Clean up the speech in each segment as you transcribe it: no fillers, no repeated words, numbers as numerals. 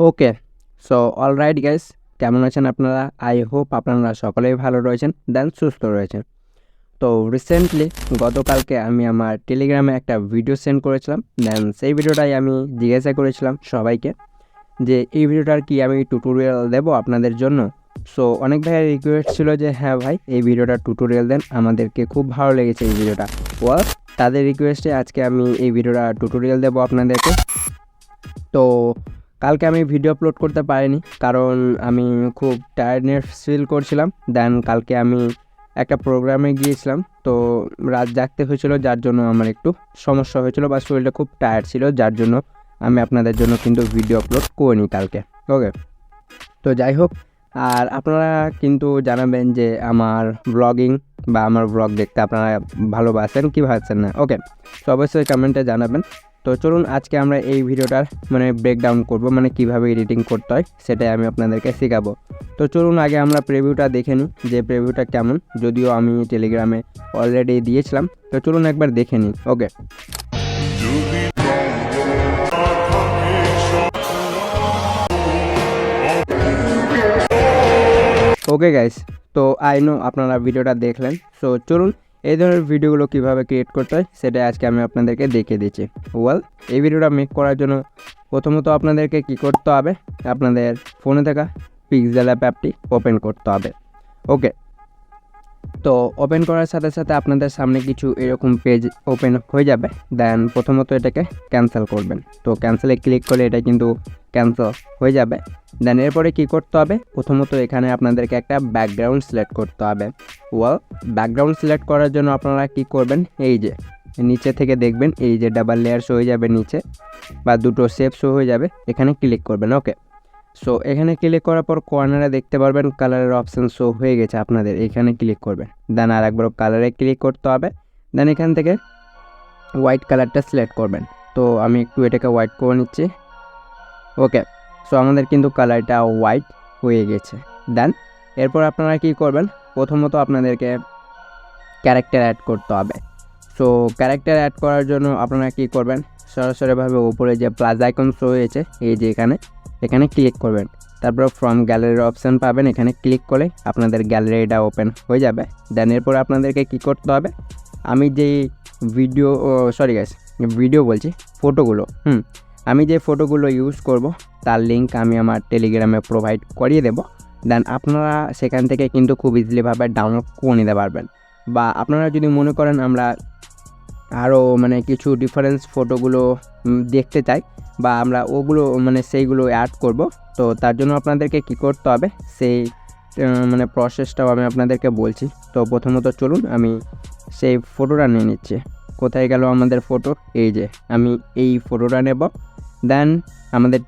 ওকে, so alright guys, কেমন আছেন আপনারা? আই হোপ আপনারা সকলেই ভালো রয়েছেন, দেন সুস্থ রয়েছেন। তো রিসেন্টলি গতকালকে আমি আমার টেলিগ্রামে একটা ভিডিও সেন্ড করেছিলাম। দেন সেই ভিডিওটাই আমি জিজ্ঞাসা করেছিলাম সবাইকে যে এই ভিডিওটার কি আমি টিউটোরিয়াল দেবো আপনাদের জন্য। সো অনেক ভাইয়ের রিকোয়েস্ট ছিল যে হ্যাঁ ভাই, এই ভিডিওটা টিউটোরিয়াল দেন, আমাদেরকে খুব ভালো লেগেছে এই ভিডিওটা। ওয়াল তাদের রিকোয়েস্টে আজকে আমি এই ভিডিওটা টিউটোরিয়াল দেবো আপনাদেরকে। তো কালকে আমি ভিডিও আপলোড করতে পারিনি, কারণ আমি খুব টায়ার্ডনেস ফিল করছিলাম। দেন কালকে আমি একটা প্রোগ্রামে গিয়েছিলাম, তো রাত জাগতে হয়েছিল, যার জন্য আমার একটু সমস্যা হয়েছিল বা শরীরটা খুব টায়ার্ড ছিল, যার জন্য আমি আপনাদের জন্য কিন্তু ভিডিও আপলোড করিনি কালকে। ওকে, তো যাই হোক, আর আপনারা কিন্তু জানাবেন যে আমার ব্লগিং বা আমার ব্লগ দেখতে আপনারা ভালোবাসেন কি ভাবছেন না। ওকে, তো অবশ্যই কমেন্টে জানাবেন। তো চলুন আজকে আমরা এই ভিডিওটার ব্রেকডাউন করব, কিভাবে এডিটিং করতে হয় সেটাই আমি আপনাদেরকে শেখাবো। তো চলুন আগে আমরা প্রিভিউটা দেখে নিই যে প্রিভিউটা কেমন, যদিও আমি টেলিগ্রামে অলরেডি দিয়েছিলাম। তো চলুন একবার দেখে নিই। ওকে, ওকে গাইস, তো আই নো আপনারা ভিডিওটা দেখলেন। সো চলুন এই ধরনের ভিডিওগুলো কীভাবে ক্রিয়েট করতে হয় সেটা আজকে আমি আপনাদেরকে দেখিয়ে দিচ্ছি। ওয়েল, এই ভিডিওটা মেক করার জন্য প্রথমত আপনাদেরকে কি করতে হবে, আপনাদের ফোনে থাকা পিক্সেল অ্যাপটি ওপেন করতে হবে। ওকে, তো ওপেন করার সাথে সাথে আপনাদের সামনে কিছু এরকম পেজ ওপেন হয়ে যাবে। দেন প্রথমত এটাকে ক্যান্সেল করবেন। তো ক্যান্সেলে ক্লিক করলে এটা কিন্তু ক্যান্সেল হয়ে যাবে। দেন এরপরে কি করতে হবে, প্রথমত এখানে আপনাদেরকে একটা ব্যাকগ্রাউন্ড সিলেক্ট করতে হবে। ব্যাকগ্রাউন্ড সিলেক্ট করার জন্য আপনারা কি করবেন, এই যে নিচে থেকে দেখবেন এই যে ডাবল লেয়ার শো হয়ে যাবে নিচে, বা দুটো শেপ শো হয়ে যাবে, এখানে ক্লিক করবেন। ওকে, সো এখানে ক্লিক করার পর কর্নারে দেখতে পারবেন কালারের অপশান শো হয়ে গেছে আপনাদের, এখানে ক্লিক করবেন। দেন আর একবার কালারে ক্লিক করতে হবে। দেন এখান থেকে হোয়াইট কালারটা সিলেক্ট করবেন। তো আমি একটু এটাকে হোয়াইট করে নিচ্ছি। ওকে, সো আমাদের কিন্তু কালারটা হোয়াইট হয়ে গেছে। দেন এরপর আপনারা কি করবেন, প্রথমত আপনাদেরকে ক্যারেক্টার অ্যাড করতে হবে। সো ক্যারেক্টার অ্যাড করার জন্য আপনারা কি করবেন, সরাসরিভাবে উপরে যে প্লাস আইকন শো হয়েছে এই যে এখানে ক্লিক করবেন। তারপর ফ্রম গ্যালারির অপশান পাবেন, এখানে ক্লিক করলে আপনাদের গ্যালারিটা ওপেন হয়ে যাবে। দেন এরপর আপনাদেরকে কি করতে হবে, আমি যেই ভিডিও বলছি ফটোগুলো, আমি যে ফটোগুলো ইউজ করব তার লিঙ্ক আমি আমার টেলিগ্রামে প্রোভাইড করিয়ে দেব। দেন আপনারা সেখান থেকে কিন্তু খুব ইজিলিভাবে ডাউনলোড করে নিতে পারবেন। বা আপনারা যদি মনে করেন আমরা আরও কিছু ডিফারেন্স ফটোগুলো দেখতে চাই, বা আমরা ওগুলো সেইগুলো অ্যাড করব, তো তার জন্য আপনাদেরকে কি করতে হবে সেই প্রসেসটাও আমি আপনাদেরকে বলছি। তো প্রথমত চলুন আমি সেই ফটোটা নিয়ে নিচ্ছি। কোথায় গেল আমাদের ফটো, এই যে আমি এই ফটোটা নেব। দেন আমাদের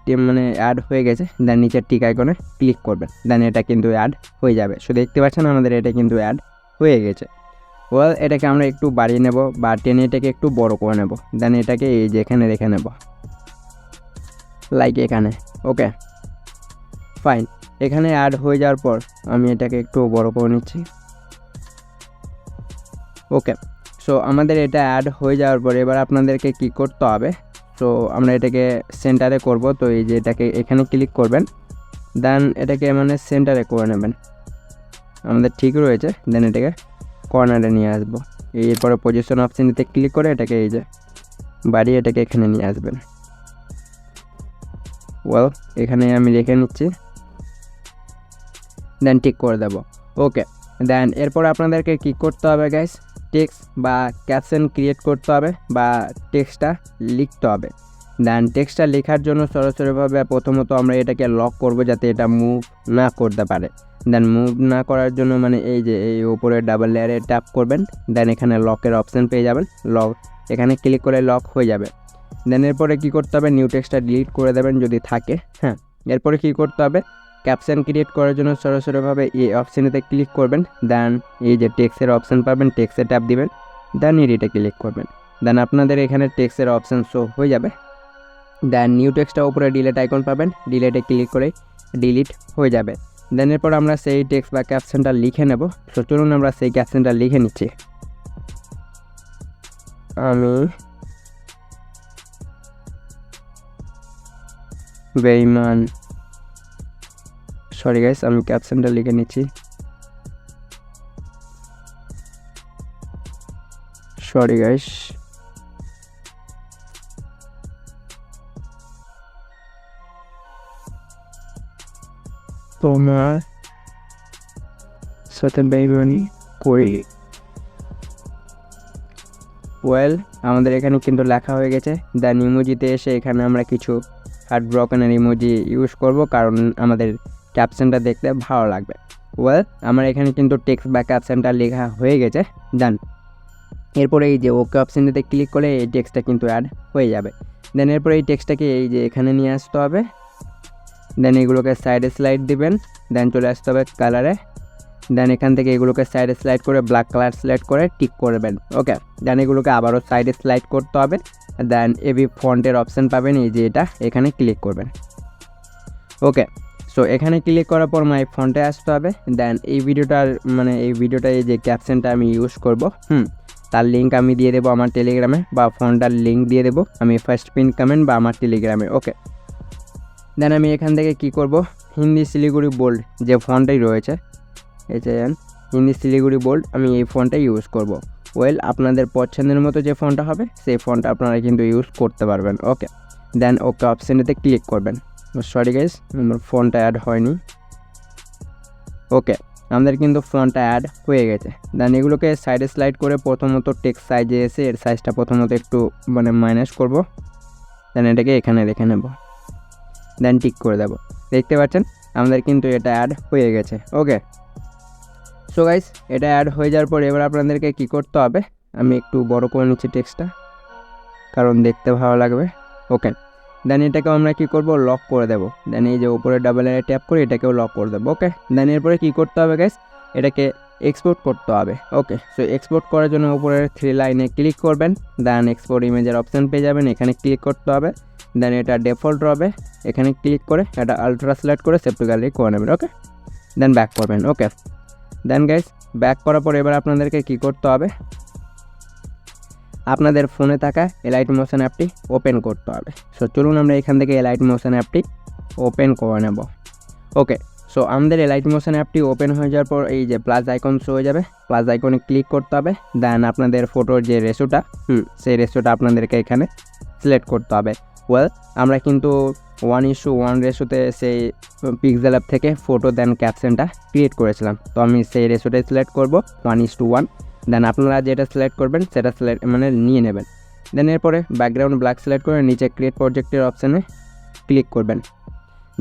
অ্যাড হয়ে গেছে। দেন নিচের টিক আইকনে ক্লিক করবেন। দেন এটা কিন্তু অ্যাড হয়ে যাবে। সো দেখতে পাচ্ছেন আমাদের এটা কিন্তু অ্যাড হয়ে গেছে। ওয়েল, এটাকে আমরা একটু বাড়িয়ে নেব বা টেনে এটাকে একটু বড় করে নেব। দেন এটাকে এই যে এখানে রেখে নেব, লাইক এখানে। ওকে, ফাইন। এখানে অ্যাড হয়ে যাওয়ার পর আমি এটাকে একটু বড় করে নিচ্ছি। ওকে, সো আমাদের এটা অ্যাড হয়ে যাওয়ার পর এবার আপনাদেরকে কি করতে হবে, সো আমরা এটাকে সেন্টারে করব। তো এই যে এটাকে এখানে ক্লিক করবেন। দেন এটাকে সেন্টারে করে নেবেন, আমাদের ঠিক রয়েছে। দেন এটাকে কর্নারে নিয়ে আসবো। এরপরে পজিশন অপশানটিতে ক্লিক করে এটাকে এই যে বাড়িয়ে এটাকে এখানে নিয়ে আসবেন। ওয়েল, এখানে আমি রেখে নিচ্ছি। দেন ঠিক করে দেব। ওকে, দেন এরপর আপনাদেরকে কি করতে হবে গাইস, টেক্সট বা ক্যাপশন ক্রিয়েট করতে হবে বা টেক্সটটা লিখতে হবে। দেন টেক্সটটা লেখার জন্য সরাসরিভাবে প্রথমত আমরা এটাকে লক করব যাতে এটা মুভ না করতে পারে। দেন মুভ না করার জন্য এই যে এই উপরে ডাবল লেয়ারে ট্যাপ করবেন। দেন এখানে লকের অপশান পেয়ে যাবেন, লক এখানে ক্লিক করে লক হয়ে যাবে। দেন এরপরে কী করতে হবে, নিউ টেক্সটটা ডিলিট করে দেবেন যদি থাকে। হ্যাঁ, এরপরে কী করতে হবে, ক্যাপশন ক্রিয়েট করার জন্য সরাসরিভাবে এই অপশানেতে ক্লিক করবেন। দেন এই যে টেক্সটের অপশান পাবেন, টেক্সটে ট্যাপ দিবেন। দেন এডিটে ক্লিক করবেন। দেন আপনাদের এখানে টেক্সটের অপশান শো হয়ে যাবে। দেন নিউ টেক্সটটা উপরে ডিলিট আইকন পাবেন, ডিলিটে ক্লিক করে ডিলিট হয়ে যাবে। দেন এরপর আমরা সেই টেক্সট বা ক্যাপশনটা লিখে নেব। তো চলুন আমরা সেই ক্যাপশনটা লিখে নিচ্ছি। আমি বেঈমান সরি গাইস, আমি ক্যাপশনটা লিখে নিচ্ছি। সরি গাইস, তোমার সাথে বেইমানি করি। ওয়েল, আমাদের এখানে কিন্তু লেখা হয়ে গেছে। দেন ইমোজিতে এসে এখানে আমরা কিছু হার্ট ব্রকেনের ইমোজি ইউজ করব, কারণ আমাদের ক্যাপশনটা দেখতে ভালো লাগবে। ওয়েল, আমার এখানে কিন্তু টেক্সট বা ক্যাপশনটা লেখা হয়ে গেছে। দেন এরপরে এই যে ওকে অপশানটাতে ক্লিক করে এই টেক্সটটা কিন্তু অ্যাড হয়ে যাবে। দেন এরপরে এই টেক্সটটাকে এই যে এখানে নিয়ে আসতে হবে। দেন এগুলোকে সাইডে স্লাইড দিবেন। দেন চলে আসতে হবে কালারে। দেন এখান থেকে এগুলোকে সাইডে স্লাইড করে ব্ল্যাক কালার সিলেক্ট করে টিক করবেন। ওকে, দেন এগুলোকে আবারও সাইডে স্লাইড করতে হবে। দেন এবি ফন্টের অপশান পাবেন, এই যে এটা, এখানে ক্লিক করবেন। ওকে, সো এখানে ক্লিক করার পর মাই ফন্টে আসতে হবে। দেন এই ভিডিওটা এই যে ক্যাপশনটা আমি ইউজ করব, তার লিঙ্ক আমি দিয়ে দেবো আমার টেলিগ্রামে, বা ফন্টটার লিঙ্ক দিয়ে দেবো আমি ফার্স্ট পিন কমেন্ট বা আমার টেলিগ্রামে। ওকে, দেন আমি এখান থেকে কি করব, হিন্দি শিলিগুড়ি বোল্ড যে ফন্টটাই রয়েছে, এই যে হিন্দি শিলিগুড়ি বোল্ড, আমি এই ফন্টটা ইউজ করব। ওয়েল, আপনাদের পছন্দের মতো যে ফন্টটা হবে সেই ফন্টটা আপনারা কিন্তু ইউজ করতে পারবেন। ওকে, দেন ওকে অপশানেতে ক্লিক করবেন। সরি গাইস, আমার ফন্টটা অ্যাড হয়নি। ওকে, আমাদের কিন্তু ফন্টটা অ্যাড হয়ে গেছে। দেন এগুলোকে সাইডে স্লাইড করে প্রথমত টেক্সট সাইজে এসে এর সাইজটা প্রথমত একটু মাইনাস করব। দেন এটাকে এখানে রেখে নেব। দেন টিক করে দেব। দেখতে পাচ্ছেন আমাদের কিন্তু এটা অ্যাড হয়ে গেছে। ওকে, সো গাইস, এটা অ্যাড হয়ে যাওয়ার পর এবার আপনাদেরকে কি করতে হবে, আমি একটু বড় করে নিচ্ছি টেক্সটটা, কারণ দেখতে ভালো লাগবে। ওকে, দেন এটাকেও আমরা কি করব, লক করে দেব। দেন এই যে উপরে ডাবল এ ট্যাপ করে এটাকেও লক করে দেবো। ওকে, দেন এরপরে কি করতে হবে গাইস, এটাকে এক্সপোর্ট করতে হবে। ওকে, সো এক্সপোর্ট করার জন্য উপরের 3 লাইনে ক্লিক করবেন। দেন এক্সপোর্ট ইমেজের অপশান পেয়ে যাবেন, এখানে ক্লিক করতে হবে। দেন এটা ডিফল্ট হবে, এখানে ক্লিক করে এটা আলট্রা সিলেক্ট করে সেভ টু গ্যালারি করে নেবেন। ওকে, দেন ব্যাক করবেন। ওকে, দেন গাইস, ব্যাক করার পর এবার আপনাদেরকে কি করতে হবে, আপনাদের ফোনে থাকা এলাইট মোশন অ্যাপটি ওপেন করতে হবে। সো চলুন আমরা এখান থেকে এলাইট মোশন অ্যাপটি ওপেন করে নেব। ওকে, সো আমাদের এলাইট মোশন অ্যাপটি ওপেন হয়ে যাওয়ার পর এই যে প্লাস আইকন শো হয়ে যাবে, প্লাস আইকনে ক্লিক করতে হবে। দেন আপনাদের ফটোর যে রেশোটা সেই রেশোটা আপনাদেরকে এখানে সিলেক্ট করতে হবে। ওয়েল, আমরা কিন্তু 1:1 রেশোতে সেই পিক্সেল অ্যাপ থেকে ফটো দেন ক্যাপশনটা ক্রিয়েট করেছিলাম। তো আমি সেই রেশোটাই সিলেক্ট করব 1:1। দেন আপনারা যেটা সিলেক্ট করবেন সেটা নিয়ে নেবেন। দেন এরপরে ব্যাকগ্রাউন্ড ব্ল্যাক সিলেক্ট করে নিচে ক্রিয়েট প্রজেক্টের অপশানে ক্লিক করবেন।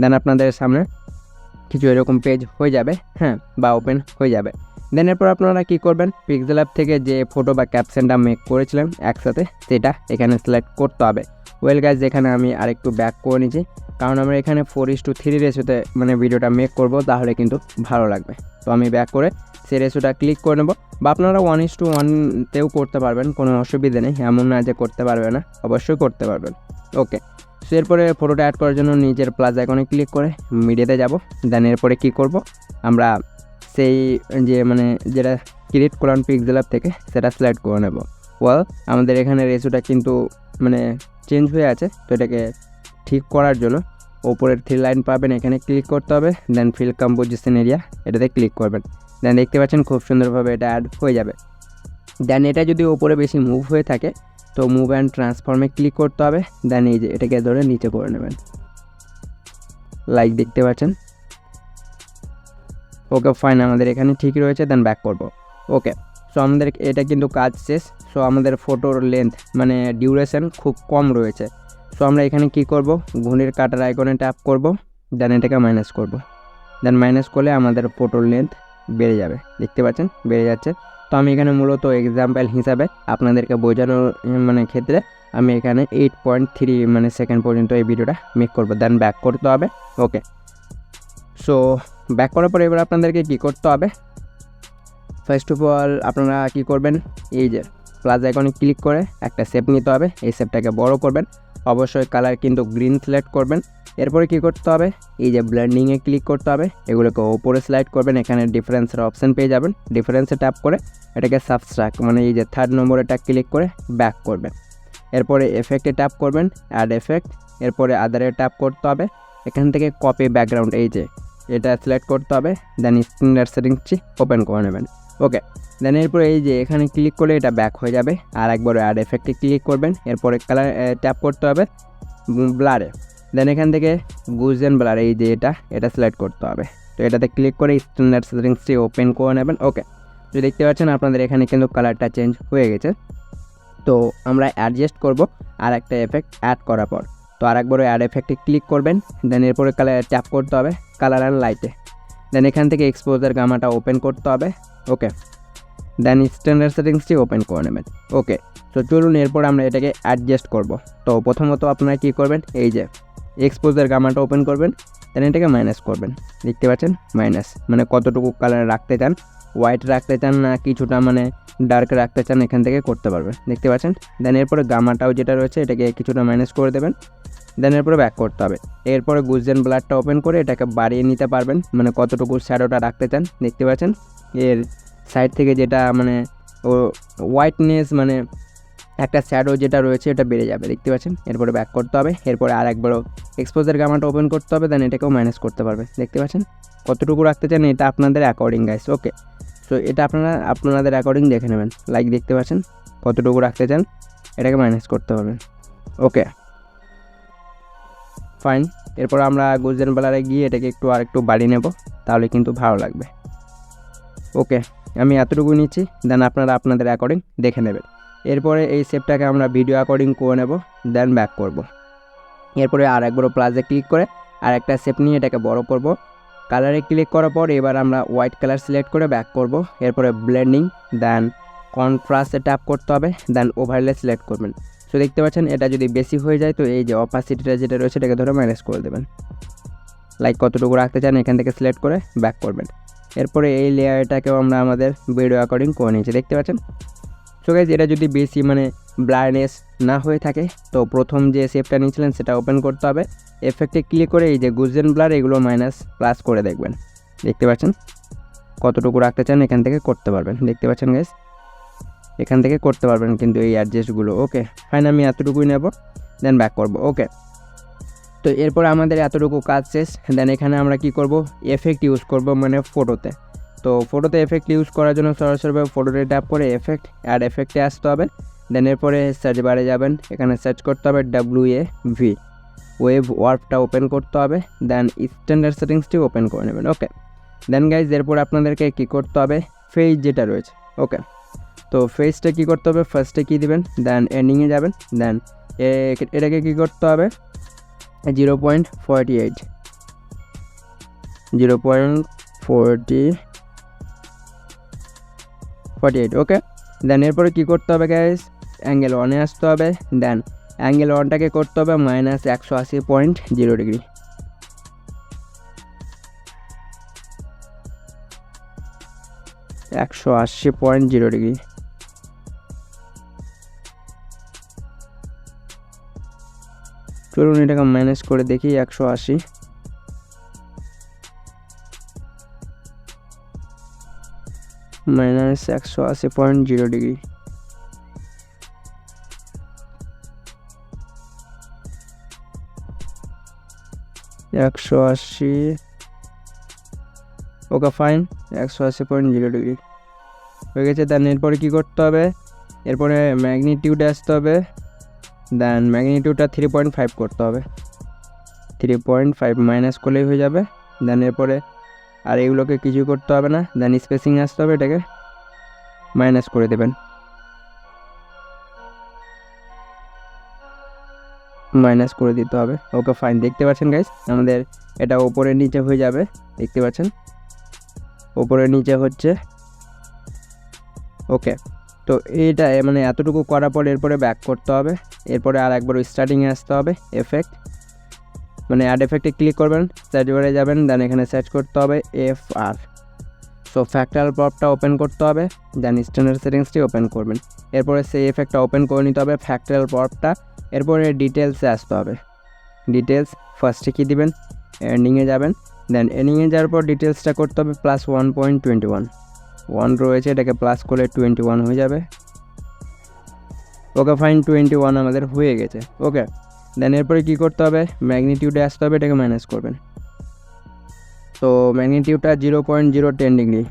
দেন আপনাদের সামনে কিছু এরকম পেজ হয়ে যাবে, বা ওপেন হয়ে যাবে। দেন এরপর আপনারা কি করবেন, পিক্সেল অ্যাপ থেকে যে ফটো বা ক্যাপশনটা মেক করেছিলেন একসাথে, সেটা এখানে সিলেক্ট করতে হবে। ওয়েল গাইজ, যেখানে আমি আরেকটু ব্যাক করে নিচ্ছি, কারণ আমরা এখানে 4:3 রেশোতে ভিডিওটা মেক করব, তাহলে কিন্তু ভালো লাগবে। তো আমি ব্যাক করে সেই রেশোটা ক্লিক করে নেব, বা আপনারা 1:1তেও করতে পারবেন, কোনো অসুবিধা নেই, এমন না যে করতে পারবে না, অবশ্যই করতে পারবেন। ওকে, সো এরপরে ফটোটা অ্যাড করার জন্য নিজের প্লাস আইকনে ক্লিক করে মিডিয়াতে যাব। দেন এরপরে কি করব, আমরা সেই যে যেটা ক্রিয়েট করলাম পিক্সেল অ্যাপ থেকে সেটা সিলেক্ট করে নেব। ওয়েল, আমাদের এখানে রেশোটা কিন্তু চেঞ্জ হয়ে আছে, তো এটাকে ঠিক করার জন্য ওপরের 3 লাইন পাবেন, এখানে ক্লিক করতে হবে। দেন ফিল কম্পোজিশন এরিয়া, এটাতে ক্লিক করবেন। দেন দেখতে পাচ্ছেন খুব সুন্দরভাবে এটা অ্যাড হয়ে যাবে। দেন এটা যদি ওপরে বেশি মুভ হয়ে থাকে তো মুভ অ্যান্ড ট্রান্সফর্মে ক্লিক করতে হবে। দেন এই যে এটাকে ধরে নিচে করে নেবেন, লাইক দেখতে পাচ্ছেন। ওকে ফাইন, আমাদের এখানে ঠিক রয়েছে। দেন ব্যাক করব। ওকে, সো আমাদের এটা কিন্তু কাজ শেষ। সো আমাদের ফটোর লেন্থ ডিউরেশন খুব কম রয়েছে। সো আমরা এখানে কি করব, ঘড়ির কাটার আইকনে ট্যাপ করব। দেন এটাকে মাইনাস করব। দেন মাইনাস করলে আমাদের ফটোর লেন্থ বেড়ে যাবে, দেখতে পাচ্ছেন বেড়ে যাচ্ছে। তো আমি এখানে মূলত এক্সাম্পল হিসাবে আপনাদেরকে বোঝানোর ক্ষেত্রে আমি এখানে 8.3 সেকেন্ড পর্যন্ত এই ভিডিওটা মেক করব। দেন ব্যাক করতে হবে। ওকে, সো ব্যাক করার পরে এবার আপনাদেরকে কী করতে হবে, ফার্স্ট অফ অল আপনারা কী করবেন, এই যে প্লাস আইকনে ক্লিক করে একটা শেপ নিতে হবে। এই শেপটাকে বড় করবেন, অবশ্যই কালার কিন্তু গ্রিন সিলেক্ট করবেন। এরপরে কী করতে হবে, এই যে ব্লেন্ডিংয়ে ক্লিক করতে হবে, এগুলোকে ওপরে সিলেক্ট করবেন। এখানে ডিফারেন্সের অপশান পেয়ে যাবেন, ডিফারেন্সে ট্যাপ করে এটাকে সাবস্ট্রাক্ট এই যে 3rd নম্বরেটা ক্লিক করে ব্যাক করবেন। এরপরে এফেক্টে ট্যাপ করবেন, অ্যাড এফেক্ট। এরপরে আদারে ট্যাপ করতে হবে, এখান থেকে কপি ব্যাকগ্রাউন্ড, এই যে এটা সিলেক্ট করতে হবে, দেন স্ট্যান্ডার্ড সেটিংসটি ওপেন করে নেবেন। ওকে, দেন এরপরে এই যে এখানে ক্লিক করলে এটা ব্যাক হয়ে যাবে, আর একবার অ্যাড এফেক্টে ক্লিক করবেন, এরপরে কালার ট্যাপ করতে হবে ব্লারে, দেন এখান থেকে গুজেন ব্লার এই যে এটা সিলেক্ট করতে হবে। তো এটাতে ক্লিক করে স্ট্যান্ডার্ড সেটিংসটি ওপেন করে নেবেন। ওকে, তো দেখতে পাচ্ছেন আপনাদের এখানে কিন্তু কালারটা চেঞ্জ হয়ে গেছে। তো আমরা অ্যাডজাস্ট করব আর একটা এফেক্ট অ্যাড করার পর। তো আরেকবার অ্যাড এফেক্টে ক্লিক করবেন, দেন এরপরে কালার ট্যাপ করতে হবে কালার অ্যান্ড লাইটে, দেন এখান থেকে এক্সপোজার গামাটা ওপেন করতে হবে। ওকে, দেন স্ট্যান্ডার্ড সেটিংসটি ওপেন করে নেবেন। ওকে, তো চলুন এরপর আমরা এটাকে অ্যাডজাস্ট করব। তো প্রথমত আপনারা কী করবেন, এই যে এক্সপোজার গামাটা ওপেন করবেন, দেন এটাকে মাইনাস করবেন। দেখতে পাচ্ছেন মাইনাস মানে কতটুকু কালার রাখতে চান, হোয়াইট রাখতে চান না কিছুটা মানে ডার্ক রাখতে চান, এখান থেকে করতে পারবেন। দেখতে পাচ্ছেন, দেন এরপরে গামাটাও যেটা রয়েছে এটাকে কিছুটা মাইনাস করে দেবেন, দেন এরপরে ব্যাক করতে হবে। এরপরে গুজেন ব্লারটা ওপেন করে এটাকে বাড়িয়ে নিতে পারবেন, মানে কতটুকু শ্যাডোটা রাখতে চান। দেখতে পাচ্ছেন এর সাইড থেকে যেটা মানে ও হোয়াইটনেস মানে একটা শ্যাডো যেটা রয়েছে এটা বেড়ে যাবে। দেখতে পাচ্ছেন, এরপরে ব্যাক করতে হবে, এরপরে আরেকবারও এক্সপোজার গামাটা ওপেন করতে হবে, দেন এটাকেও মাইনাস করতে পারবেন। দেখতে পাচ্ছেন কতটুকু রাখতে চান এটা আপনাদের অ্যাকর্ডিং গাইস। ওকে, তো এটা আপনাদের অ্যাকর্ডিং দেখে নেবেন, লাইক দেখতে পাচ্ছেন কতটুকু রাখতে চান এটাকে মাইনাস করতে পারবেন। ওকে ফাইন, এরপর আমরা গুজেন ব্লারে গিয়ে এটাকে আরেকটু বাড়িয়ে নেব, তাহলে কিন্তু ভালো লাগবে। ওকে, আমি এতটুকু নিচ্ছি, দেন আপনারা আপনাদের অ্যাকর্ডিং দেখে নেবেন। এরপরে এই শেপটাকে আমরা ভিডিও অ্যাকর্ডিং করে নেব, দেন ব্যাক করব। এরপরে আর একবারও প্লাসে ক্লিক করে আর একটা শেপ নিয়ে এটাকে বড় করব। কালারে ক্লিক করার পর এবার আমরা হোয়াইট কালার সিলেক্ট করে ব্যাক করব। এরপরে ব্লেন্ডিং, দেন কন্ট্রাস্টে ট্যাপ করতে হবে, দেন ওভারলে সিলেক্ট করবেন। সো দেখতে পাচ্ছেন এটা যদি বেশি হয়ে যায় তো এই যে অপাসিটিটা যেটা রয়েছে এটাকে ধরে মাইনাস করে দেবেন। লাইক কতটুকু রাখতে চান এখান থেকে সিলেক্ট করে ব্যাক করবেন। এরপরে এই লেয়ারটাকেও আমরা আমাদের ভিডিও অ্যাকর্ডিং করে নিয়েছি। দেখতে পাচ্ছেন, সো গাইজ এটা যদি বেশি মানে ব্লারনেস না হয়ে থাকে তো প্রথম যে শেপটা নিয়েছিলেন সেটা ওপেন করতে হবে, এফেক্টে ক্লিক করে এই যে গুজেন ব্লার এগুলো মাইনাস প্লাস করে দেখবেন। দেখতে পাচ্ছেন কতটুকু রাখতে চান এখান থেকে করতে পারবেন। দেখতে পাচ্ছেন গাইজ এখান থেকে করতে পারবেন কিন্তু এই অ্যাডজাস্টগুলো। ওকে ফাইন, আমি এতটুকুই নেব, দেন ব্যাক করব। ওকে, তো এরপর আমাদের এতটুকু কাজ শেষ। দেন এখানে আমরা কি করব, এফেক্ট ইউজ করব মানে ফটোতে। তো ফটোতে এফেক্ট ইউজ করার জন্য সরাসরিভাবে ফটোতে ট্যাপ করে এফেক্ট অ্যাড এফেক্টে আসতে হবে, দেন এরপরে সার্চ বারে যাবেন, এখানে সার্চ করতে হবে WAV, ওয়েভ ওয়ার্পটা ওপেন করতে হবে, দেন স্ট্যান্ডার্ড সেটিংসটি ওপেন করে নেবেন। ওকে, দেন গাইজ এরপর আপনাদেরকে কী করতে হবে, ফেজ যেটা রয়েছে। ওকে, তো ফেজটা কী করতে হবে, ফার্স্টে কী দিবেন, দেন এন্ডিংয়ে যাবেন, দেন এটাকে কী করতে হবে 0.48 0.48। ওকে, দেন এরপরে কী করতে হবে গাইস, অ্যাঙ্গেল 1-এ আসতে হবে, দেন অ্যাঙ্গেল 1টাকে করতে হবে -180.0 180.0। চলুন এটাকে মাইনাস করে দেখি 180 -180.0। ওকে ফাইন, 180.0 হয়ে গেছে। দেন এরপরে কী করতে হবে, এরপরে ম্যাগনিটিউডে আসতে হবে, দেন ম্যাগনিটিউডটা 3.5 করতে হবে, 3.5 মাইনাস করলেই হয়ে যাবে। দেন এরপরে আর এগুলোকে কিছু করতে হবে না, দেন স্পেসিং আসতে হবে, এটাকে মাইনাস করে দেবেন, মাইনাস করে দিতে হবে। ওকে ফাইন, দেখতে পাচ্ছেন গাইস আমাদের এটা ওপরে নিচে হয়ে যাবে। দেখতে পাচ্ছেন ওপরে নিচে হচ্ছে। ওকে, তো এইটা মানে এতটুকু করার পর এরপরে ব্যাক করতে হবে, এরপরে আর একবার স্টার্টিংয়ে আসতে হবে, এফেক্ট মানে অ্যাড এফেক্টে ক্লিক করবেন, সার্চ বারে যাবেন, দেন এখানে সার্চ করতে হবে FR। সো ফ্যাক্টরাল পপটা ওপেন করতে হবে, দেন স্ট্যান্ডার্ড সেটিংসটি ওপেন করবেন, এরপরে সেই এফেক্টটা ওপেন করে নিতে হবে ফ্যাক্টরাল পপটা। এরপরে ডিটেলসে আসতে হবে, ডিটেলস ফার্স্টে কী দিবেন, এন্ডিংয়ে যাবেন, দেন এন্ডিংয়ে যাওয়ার পর ডিটেলসটা করতে হবে +1.21, 1 রয়েছে এটাকে প্লাস করলে 21 হয়ে যাবে। ওকে ফাইন, 21 আমাদের হয়ে গেছে। ওকে, দেন এরপরে কী করতে হবে, ম্যাগনিটিউডে আসতে হবে, এটাকে মাইনাস করবেন, তো ম্যাগনিটিউডটা 0.010 ডিগ্রি।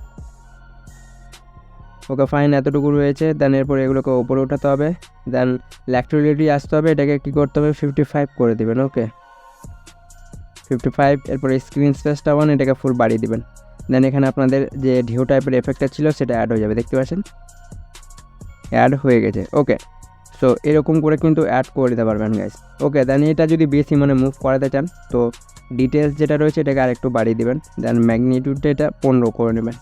ওকে ফাইন, এতটুকু রয়েছে। দেন এরপরে এগুলোকে ওপরে উঠাতে হবে। দেন ল্যাক্টোরিটি আসতে হবে, এটাকে কী করতে হবে 55 করে দেবেন। ওকে 55। এরপরে স্ক্রিন স্পেসটা 1, এটাকে ফুল বাড়িয়ে দেবেন। দেন এখানে আপনাদের যে ঢেউ টাইপের এফেক্টটা ছিল সেটা অ্যাড হয়ে যাবে, দেখতে পাচ্ছেন অ্যাড হয়ে গেছে। ওকে সো এরকম করে কিন্তু অ্যাড করে দিতে পারবেন গাইস। ওকে দেন এটা যদি বেশি মুভ করাতে চান তো ডিটেলস যেটা রয়েছে এটাকে আরেকটু বাড়িয়ে দেবেন। দেন ম্যাগনিটিউডটা এটা 15 করে নেবেন।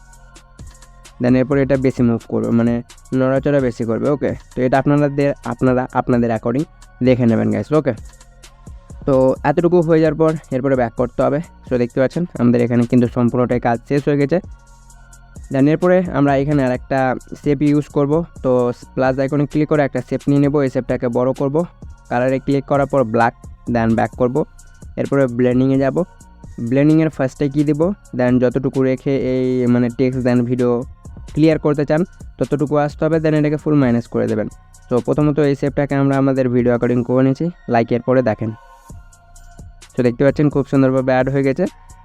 দেন এরপরে এটা বেশি মুভ করবে, নড়াচড়া বেশি করবে। ওকে তো এটা আপনাদের অ্যাকর্ডিং দেখে নেবেন গাইস। ওকে তো এতটুকু হয়ে যাওয়ার পর এরপরে ব্যাক করতে হবে। সো দেখতে পাচ্ছেন আমাদের এখানে কিন্তু সম্পূর্ণটাই কাজ শেষ হয়ে গেছে। দেন এরপরে আমরা এখানে আর একটা শেপ ইউজ করব। তো প্লাস আইকনে ক্লিক করে একটা শেপ নিয়ে নেব, এই শেপটাকে বড় করব, কালারে ক্লিক করার পর ব্ল্যাক, দেন ব্যাক করব। এরপরে ব্লেন্ডিংয়ে যাব, ব্লেন্ডিংয়ের ফার্স্টে কী দেবো, দেন যতটুকু রেখে এই টেক্সট দেন ভিডিও ক্লিয়ার করতে চান ততটুকু আসতে হবে। দেন এটাকে ফুল মাইনাস করে দেবেন। তো প্রথমত এই শেপটাকে আমরা আমাদের ভিডিও অ্যাকর্ডিং করে নিয়েছি, লাইকের পরে দেখেন। তো দেখতে পাচ্ছেন খুব সুন্দরভাবে অ্যাড হয়ে গেছে।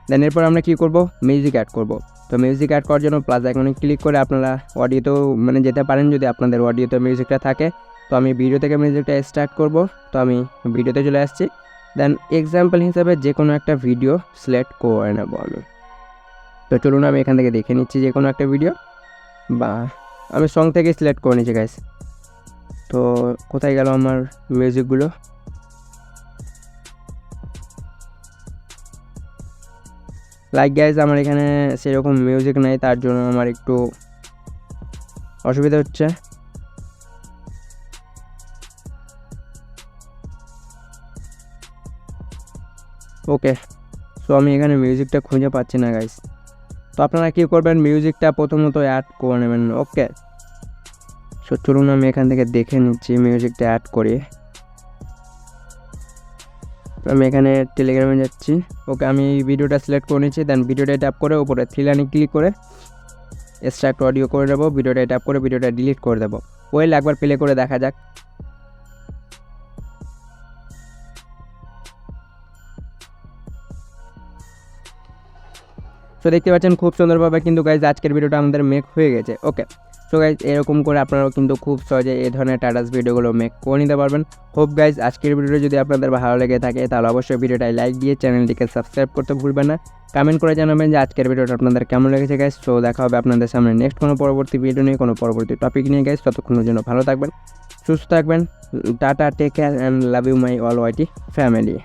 দেন এরপর আমরা কী করব, মিউজিক অ্যাড করব। তো মিউজিক অ্যাড করার জন্য প্লাস আইকনে ক্লিক করে আপনারা অডিওতেও যেতে পারেন যদি আপনাদের অডিওতে মিউজিকটা থাকে। তো আমি ভিডিও থেকে মিউজিকটা স্টার্ট করব। তো আমি ভিডিওতে চলে আসছি। দেন এক্সাম্পল হিসাবে যে কোনো একটা ভিডিও সিলেক্ট করে নেব আমি। তো চলুন আমি এখান থেকে দেখে নিচ্ছি যে কোনো একটা ভিডিও, বা আমি সং থেকে সিলেক্ট করে নিচ্ছি গাইস। তো কোথায় গেল আমার মিউজিকগুলো, লাইক গাইজ আমার এখানে সেরকম মিউজিক নাই, তার জন্য আমার একটু অসুবিধা হচ্ছে। ওকে সো আমি এখানে মিউজিকটা খুঁজে পাচ্ছি না গাইজ। তো আপনারা কী করবেন, মিউজিকটা প্রথমত অ্যাড করে নেবেন। ওকে সো চলুন আমি এখান থেকে দেখে নিচ্ছি মিউজিকটা অ্যাড করি। আমি এখানে টেলিগ্রামে যাচ্ছি। ওকে আমি ভিডিওটা সিলেক্ট করে নিচ্ছি। দেন ভিডিওটা ট্যাপ করে উপরে থ্রি লাইনে ক্লিক করে এক্সট্রাক্ট অডিও করে নেবো। ভিডিওটা ট্যাপ করে ভিডিওটা ডিলিট করে দেবো। ওয়েল একবার প্লে করে দেখা যাক। সো দেখতে পাচ্ছেন খুব সুন্দরভাবে কিন্তু গাইজ আজকের ভিডিওটা আমাদের মেক হয়ে গেছে। ওকে সো গাইজ এরকম করে আপনারাও কিন্তু খুব সহজে এই ধরনের টাটাস ভিডিওগুলো মেক করে নিতে পারবেন। হোপ গাইজ আজকের ভিডিওটা যদি আপনাদের ভালো লেগে থাকে তাহলে অবশ্যই ভিডিওটায় লাইক দিয়ে চ্যানেলটিকে সাবস্ক্রাইব করতে ভুলবেন না। কমেন্ট করে জানাবেন যে আজকের ভিডিওটা আপনাদের কেমন লেগেছে গাইজ। সো দেখা হবে আপনাদের সামনে নেক্সট কোনো পরবর্তী ভিডিও নিয়ে, কোনো পরবর্তী টপিক নিয়ে গাইজ। ততক্ষণের জন্য ভালো থাকবেন, সুস্থ থাকবেন। Tata, take care and love you my all YT family.